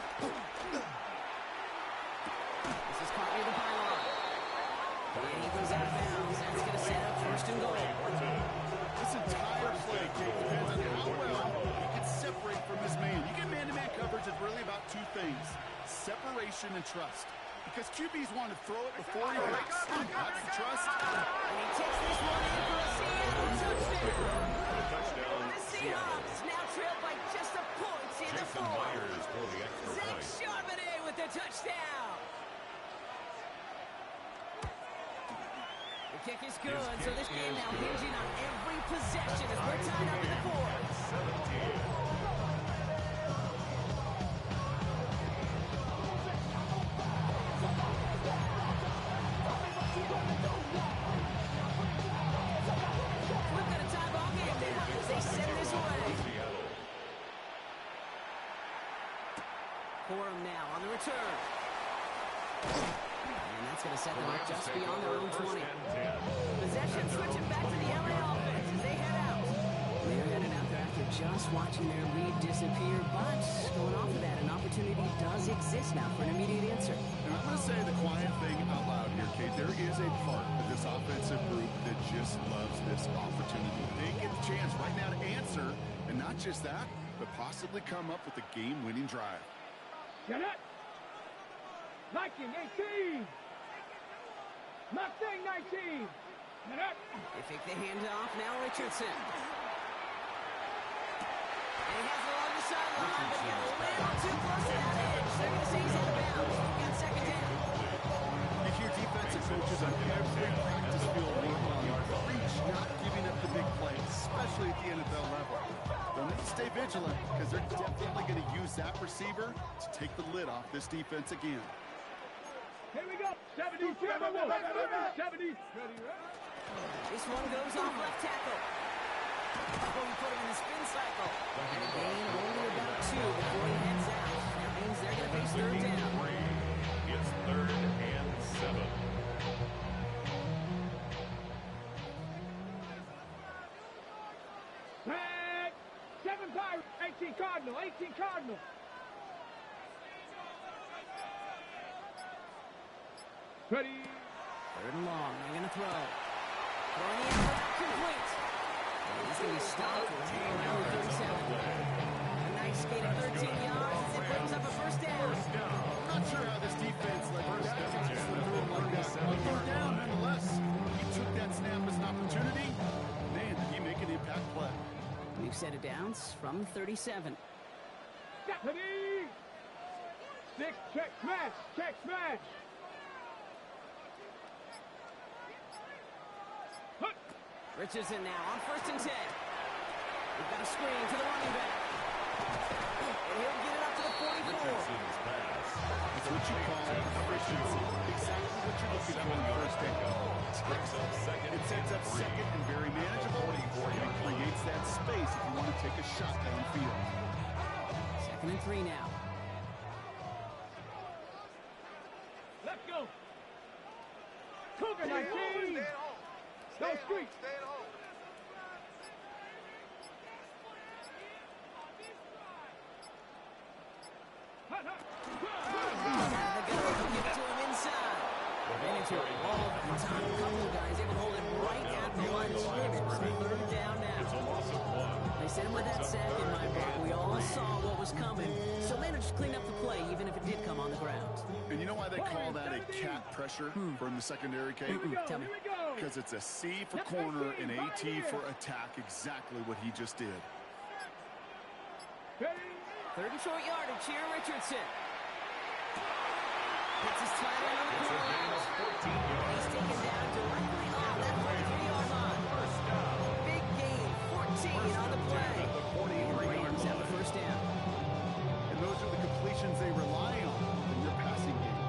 This is caught near the pylon. And he goes out of bounds. That's going to set up 1st and goal. This entire play, Kate, depends on how well he can separate from his man. You get man-to-man coverage, it's really about 2 things: separation and trust. Because QBs want to throw it before he breaks. That's the trust. And he takes this one in for a Seattle touchdown. The Seahawks now trail by just a point in the 4th. Zach Charbonnet with the touchdown. The kick is good, so this game now hinging on every possession as we're tied up in the 4th. We've got a tie ball game now as they send this away. Corum now on the return. And that's going to set them up just beyond their own 20. Possession switching back to the LA offense as they head out. They're headed out there after just watching their lead disappear, but going off of that, an opportunity does exist now for an immediate answer. And I'm going to say the quiet thing out loud here, Kate. There is a part of this offensive group that just loves this opportunity. They get the chance right now to answer, and not just that, but possibly come up with a game-winning drive. Get it! Viking 18! Mustang 19! Get it! They fake the handoff, now Richardson. And he has it along the sideline, but he got a little too close to that edge. They're going to say he's out of bounds. We've got second down. You hear defensive coaches on every practice field working on reach, not giving up the big play, especially at the NFL level. They'll need to stay vigilant because they're definitely going to use that receiver to take the lid off this defense again. Here we go! 70, 70. This one goes off left tackle. Oh, we put him in the spin cycle. And a gain of only about 2 before he heads out. That means they're going to face 3rd down. It's 3rd and 7. Flag! 7 Pirates, 18 Cardinal, 18 Cardinal. Ready? 3rd and long, they're going to throw. Throwing the end complete. And he's going to be stopped right around the 37. set of downs from 37. Stephanie! Six, check, smash, check, smash. Richardson now on 1st and 10. We've got a screen to the running back. And he'll get it up to the 44. Richardson's pass. It's what you call efficiency. Exactly what you're looking for in the first takeoff. It sets up second and very manageable. It creates that space if you want to take a shot downfield. 2nd and 3 now. Let's go. Cougar 19. Go street. Stay at home. The gunner will give it to him inside. Ran into a wall at the time. A couple of guys able to hold him right at the line of scrimmage. 3rd down It's a now. loss of 1. They sent him with that sack in my book. We all saw what was coming. So managed to clean up the play, even if it did come on the ground. And you know why they call that a cat pressure from the secondary, Kate? Tell me. Because it's a C for corner and a T for attack, exactly what he just did. 3rd and short yardage here, Richardson. Gets his tight end on the It's a corner. gain of 14 yards. He's taken down directly on that 43-yard line. First down. Big gain, 14 on the play. At the And the 43-yard Rams have the line. 1st down. And those are the completions they rely on in their passing game.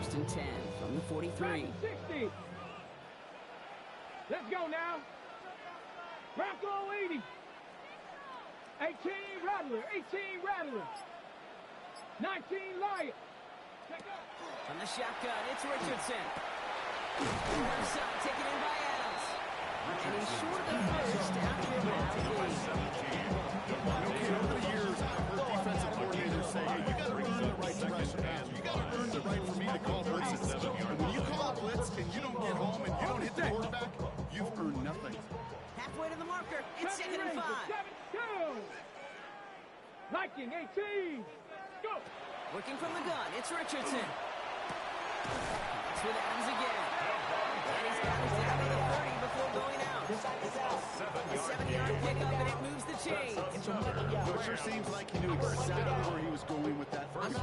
1st and 10 from the 43. 60. Let's go now. Bronco 80. 18 Rattler. 18 Rattler. 19 Lion. From the shotgun, it's Richardson. Left side, taken in by Adams. And he's short of the first after about the Okay, over the years, I've heard defensive coordinators say, hey, you got to run in the right direction, man. You got to earn the right for me to call blitzes. And when you call a blitz and you don't get home and you don't hit the quarterback, you've earned nothing. halfway to the marker. It's 2nd and 5. 7-2. Viking 18. Go. Working from the gun, it's Richardson. It's with Adams again. And he's got his down to the 30 before going out. A 7-yard pickup, and it moves the chains. It sure seems like he knew exactly where he was going with that first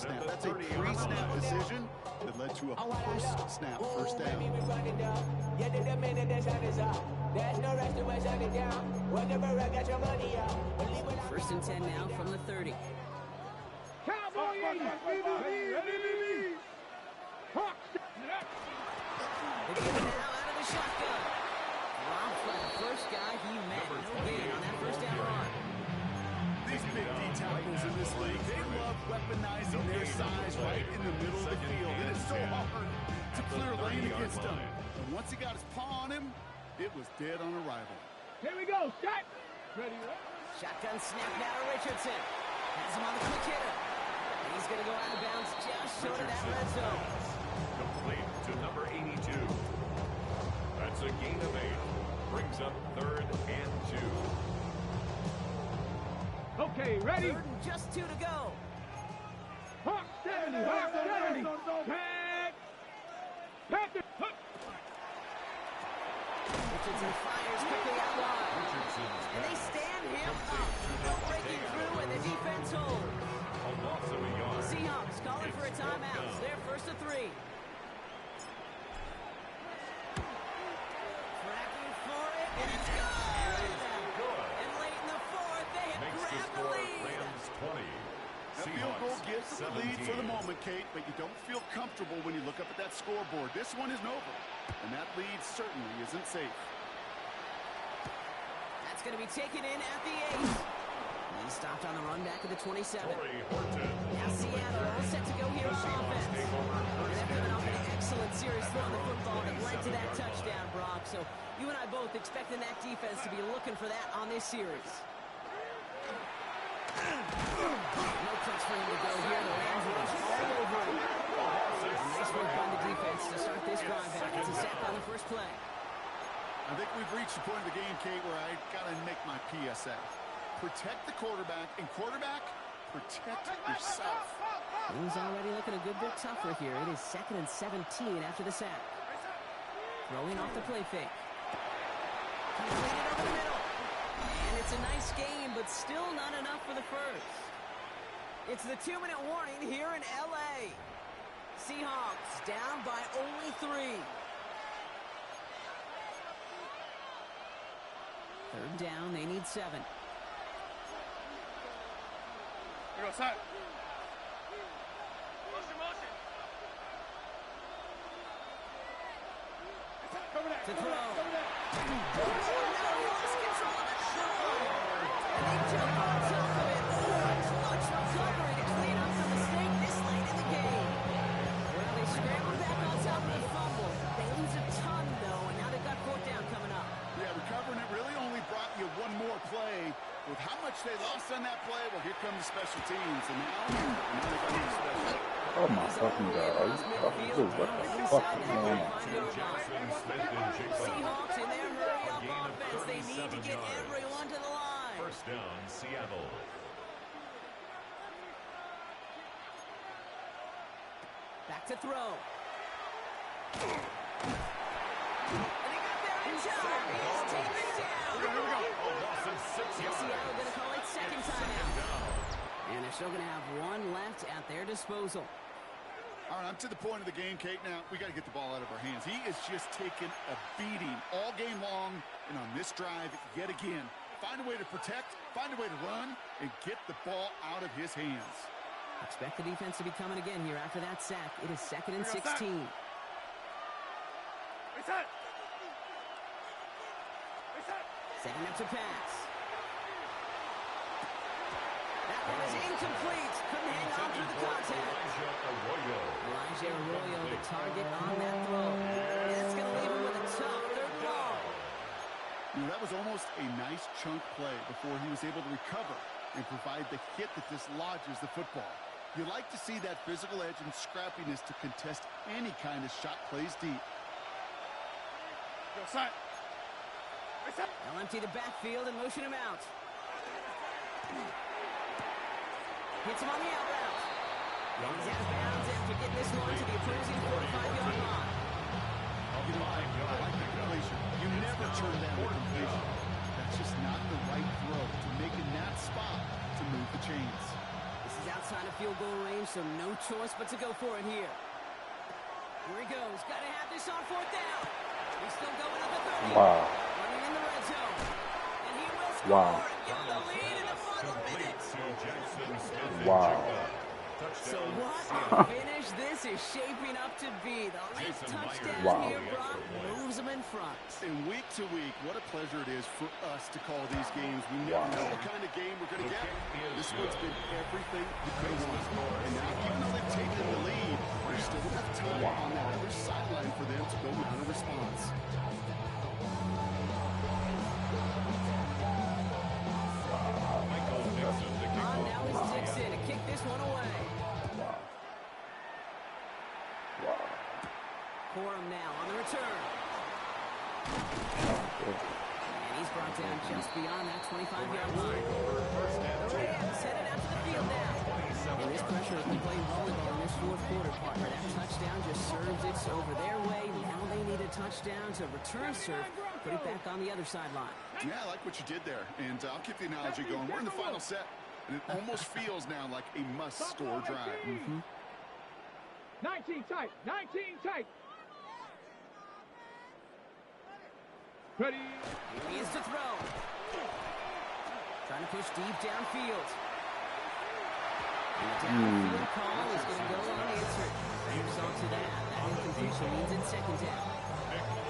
snap. That's a pre-snap decision that led to a post-snap first down. There's no rest to shut it down. Whenever I got your money out. 1st and 10 now from the 30. Cowboy 80. Ready. Hawks. They give it now out of the shotgun. Dropped by the first guy he met. No gain on that 1st down run. These big D tackles in this league, they love weaponizing their size right in the middle of the field. It is so hard to clear lane against him. And once he got his paw on him, it was dead on arrival. Here we go. Shot. Ready. Shotgun snap now to Richardson. Has him on the quick hitter. And he's going to go out of bounds just short of that red zone. Complete to number 82. That's a gain of 8. Brings up 3rd and 2. Okay, ready. 3rd and just 2 to go. Hawk 70. Hawk 70. Tag. Panther. Richardson fires quickly out wide. And they stand him up. No breaking through, and the defense holds. A loss of a yard. Seahawks calling for a timeout. It's their 1st and 3. Tracking for it, and it's good! And late in the 4th, they have Makes the grabbed the score lead. Rams 20. That field goal Seahawks gives them the lead for the 17. moment, Kate, but you don't feel comfortable when you look up at that scoreboard. This one isn't over, and that lead certainly isn't safe. That's going to be taken in at the 8. He stopped on the run back at the 27. Torrey Horton. Now Seattle all set to go here on offense. And they're coming off an excellent series throwing the football that led to that touchdown, Brock. So you and I both expecting that defense to be looking for that on this series. No place for him to go here. The Rams rush all over him. Nice work by the defense to start this drive back. It's a sack on the first play. I think we've reached the point of the game, Kate, where I got to make my PSA. Protect the quarterback, and quarterback, protect yourself. He's already looking a good bit tougher here. It is 2nd and 17 after the sack. Throwing off the play fake. Completed over the middle. And it's a nice game, but still not enough for the first. It's the 2-minute warning here in L.A. Seahawks down by only 3. Third down, they need 7. Here goes side. Motion. To throw. Oh, no, he lost control of the ball. And they jump on top of it. Oh, clutch recovery to clean up the mistake this late in the game. Well, they scrambled back on top of the fumble. They lose a ton, though, and now they've got 4th down coming up. Yeah, recovering it really only brought you one more play. With how much they lost on that play, well, here comes the special teams. And now they got to special. Oh my fucking God. Are you fucking dude? What the fuck is going on? Seahawks in their hurry-up offense. They need to get everyone to the line. First down, Seattle. Back to throw. And he got there in time. He's taken down. Here we go. A loss of 6 yards. Seattle going to call it second timeout. And they're still going to have one left at their disposal. All right, I'm to the point of the game, Kate. Now, we got to get the ball out of our hands. He is just taking a beating all game long. And on this drive, yet again, find a way to protect, find a way to run, and get the ball out of his hands. Expect the defense to be coming again here after that sack. It is 2nd and 16. Setting up to pass. That one is incomplete. Couldn't hang on through the contact. Elijah Arroyo, the target on that throw. And it's going to leave him with a tough 3rd and long. You know, that was almost a nice chunk play before he was able to recover and provide the hit that dislodges the football. You like to see that physical edge and scrappiness to contest any kind of shot plays deep. Go side. They'll empty the backfield and motion him out. Hits him on the out route. And he's out of bounds after getting this one to the opposing 45-yard line. You know, I like the completion. You never turn down a completion. That's just not the right throw to make in that spot to move the chains. This is outside of field goal range, so no choice but to go for it here. Here he goes. Got to have this on 4th down. He's still going at the 30. Wow. Running in the red zone. And he will score Wow. and give the lead in the final minutes. Wow. So what a finish this is shaping up to be. The late touchdown here, Brock, moves them in front. And week to week, what a pleasure it is for us to call these games. We never know what kind of game we're going to get. This one's been everything we could have wanted. And now, even though they've taken the lead, there's still enough time on that other sideline for them to go mount a response. Now is Dixon to kick this one away. Corum now on the return. And he's brought down just beyond that 25-yard line. Rams headed out to the field now. And this pressure, they played volleyball in this 4th quarter, partner. That touchdown just serves it over their way. Now they need a touchdown to return serve, put it back on the other sideline. Yeah, I like what you did there. And I'll keep the analogy going. We're in the final set. And it almost feels now like a must-score drive. 19 tight. 19 tight. Ready. Here he is to throw. Trying to push deep downfield. And the downfield call is going to go unanswered. Result to that. That incompletion means it's 2nd down.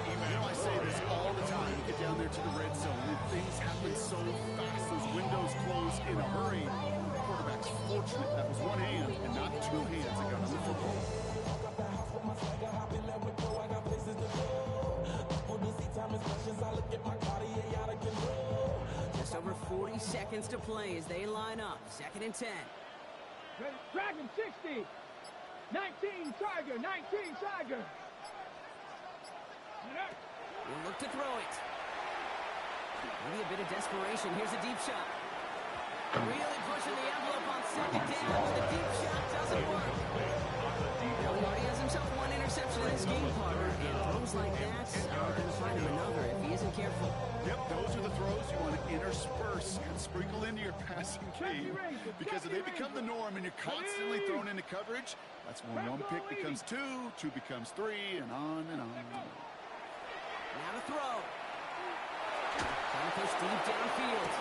You know, I say this all the time. You get down there to the red zone, and things happen so fast. Those windows close in a hurry. The quarterback's fortunate that was one hand and not 2 hands that got on the football. Just over 40 seconds to play as they line up. 2nd and 10. Ready. Dragon 60. 19 Tiger. 19 Tiger. We'll look to throw it. Maybe a bit of desperation. Here's a deep shot. Really pushing the envelope on 2nd down, but the deep shot doesn't work. Well, he already has himself one interception in this game, partner, and throws like that are going to find him another if he isn't careful. Yep, those are the throws you want to intersperse and sprinkle into your passing game, because if they become the norm and you're constantly thrown into coverage, that's when one pick becomes two becomes three, and on and on. Now to throw. Trying to push deep downfield.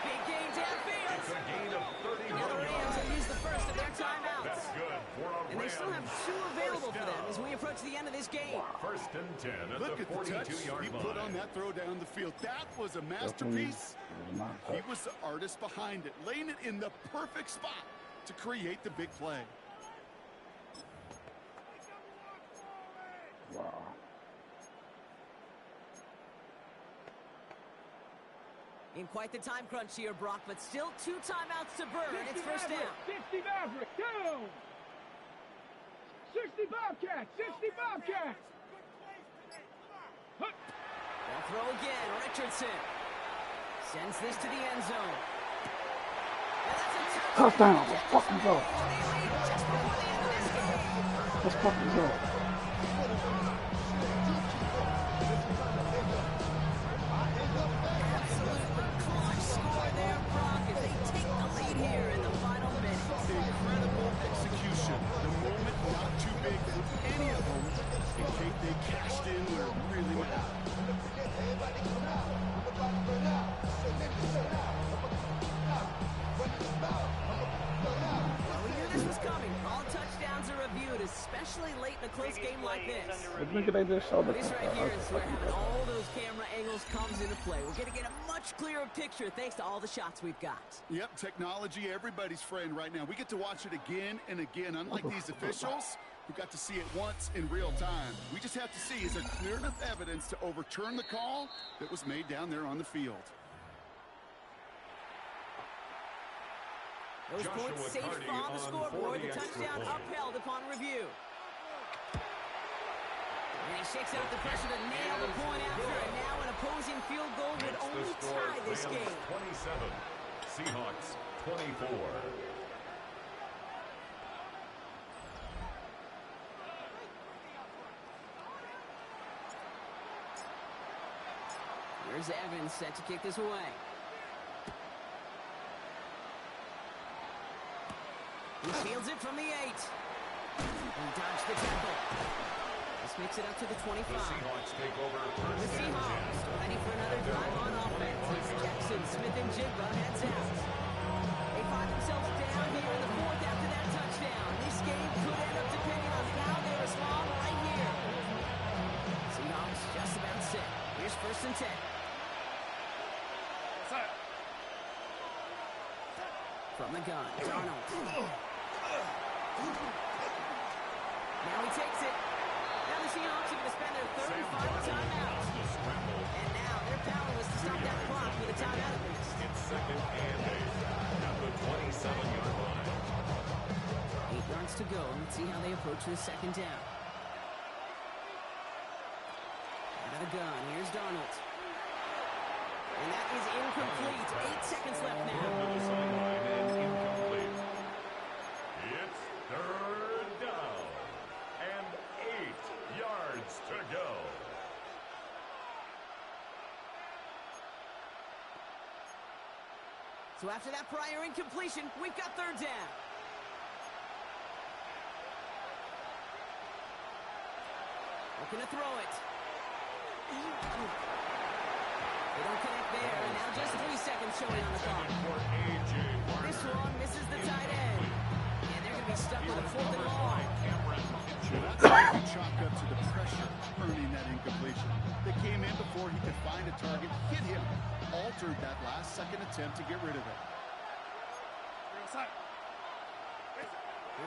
Big gain downfield. It's a gain of 30 Now the Rams have used the first of their timeouts. That's good for a And they still have Rams. 2 available First for them down. as we approach the end of this game. First and 10 at Look the at the touch 42-yard he line. put on that throw down the field. That was a masterpiece. He was the artist behind it, laying it in the perfect spot to create the big play. Wow. In quite the time crunch here, Brock, but still 2 timeouts to burn, and it's first down. 60 Maverick, down! 60 Bobcats, 60 Bobcats! They'll throw again, Richardson. Sends this to the end zone. And that's a Touchdown! Let's fucking go. just before the end of this game. Let's fucking go. Absolutely clutch score there, Brock, as they take the lead here in the final minutes. Incredible execution. The moment not too big for any of them. They cashed in where it really mattered. Well, we knew this was coming. All touchdowns are reviewed, especially late in a close game like this. Look at they just showed the This right here is where having all those camera angles comes into play. We're going to get a much clearer picture thanks to all the shots we've got. Yep, technology, everybody's friend right now. We get to watch it again and again, unlike these officials who got to see it once in real time. We just have to see, is there clear enough evidence to overturn the call that was made down there on the field? Those points safe on the scoreboard. The touchdown upheld upon review. And he shakes out the pressure to nail the point after, and now an opposing field goal would only tie this game. 27, Seahawks 24. Here's Evans set to kick this away. He fields it from the 8. He dodged the tackle. This makes it up to the 25. The Seahawks take over The first and 10. Seahawks ready for another drive on offense as Jackson, Smith, and Jigba heads out. They find themselves down here in the 4th after that touchdown. This game could end up depending on how they respond right here. Seahawks just about set. Here's first and 10. From the gun, Darnold. Now he takes it. Now the Seahawks are going to spend their 3rd and final timeout. And now they're powerless to stop that clock with a timeout at least. It's 2nd and 8 at the 27-yard line. 8 yards to go. Let's see how they approach this 2nd down. Out of the gun. Here's Darnold. And that is incomplete. 8 seconds left now. To the sideline and incomplete. It's 3rd down and 8 yards to go. So after that prior incompletion, we've got 3rd down. Looking to throw it. They don't connect there, and now just 3 seconds showing on the clock. For A.J. This one misses the tight end. And they're going to be stuck with a 4th and long. That's chalked up to the pressure earning that incompletion. They came in before he could find a target, hit him, altered that last-second attempt to get rid of it. Here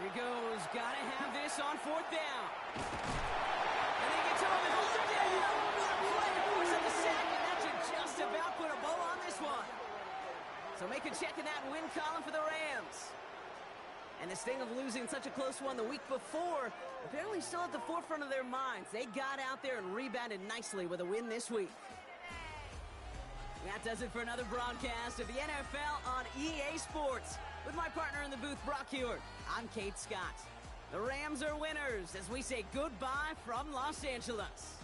he goes. Got to have this on 4th down. And they get to him and holds it down. Play force of the sack, and that should just about put a bow on this one. So make a check in that win column for the Rams. And the sting of losing such a close one the week before, apparently still at the forefront of their minds. They got out there and rebounded nicely with a win this week. That does it for another broadcast of the NFL on EA Sports. With my partner in the booth, Brock Hewitt, I'm Kate Scott. The Rams are winners as we say goodbye from Los Angeles.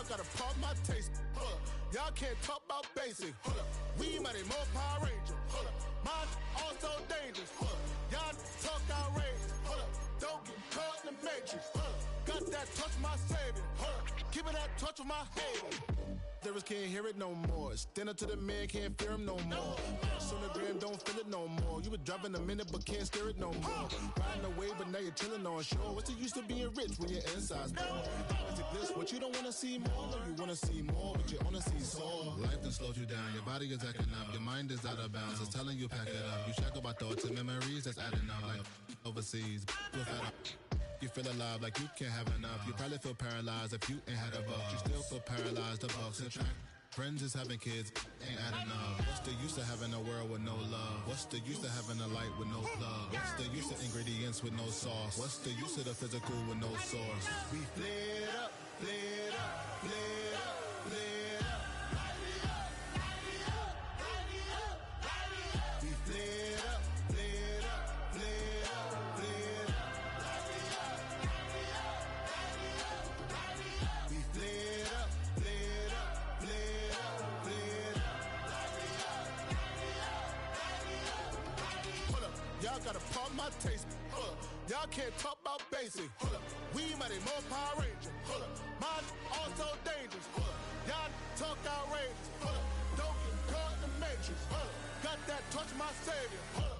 Gotta pump my taste. Hold up. Y'all can't talk about basic. Hold up. We mighty more Power Ranger. Hold up. Mine also dangerous. Hold up. Y'all talk outrageous. Hold up. Don't get caught in the matrix. Hold up. Got that touch of my savior. Hold up. Keeping that touch of my hater. Lyrics can't hear it no more. Stand up to the man, can't fear him no more. Sonogram don't feel it no more. You were driving a minute but can't steer it no more. Riding away but now you're chilling on shore. What's the use of being rich when your inside's poor? Is it this what you don't want to see more? No, you want to see more but you wanna see sore. Life done slowed you down. Your body is acting up. Your mind is out of bounds. It's telling you pack it up. You check about thoughts and memories that's adding up like overseas. You feel alive like you can't have enough. You probably feel paralyzed if you ain't had a buck. You still feel paralyzed, the bucks and track. Friends is having kids, ain't adding up. What's the use of having a world with no love? What's the use of having a light with no plug? What's the use of ingredients with no sauce? What's the use of the physical with no source? We flared up, flared up, flared up, flared up. We flared up, flared up, flared up, flared up. We flared up, flared up, flared up, flared up. Hold up, y'all gotta pump my taste. Hold up, y'all can't talk about basic. Hold up, we mighty more Power Ranger. Hold up, mine also dangerous. Hold up, y'all talk outrageous. Hold up, don't get caught in the matrix. Hold up, got that touch my savior. Hold up.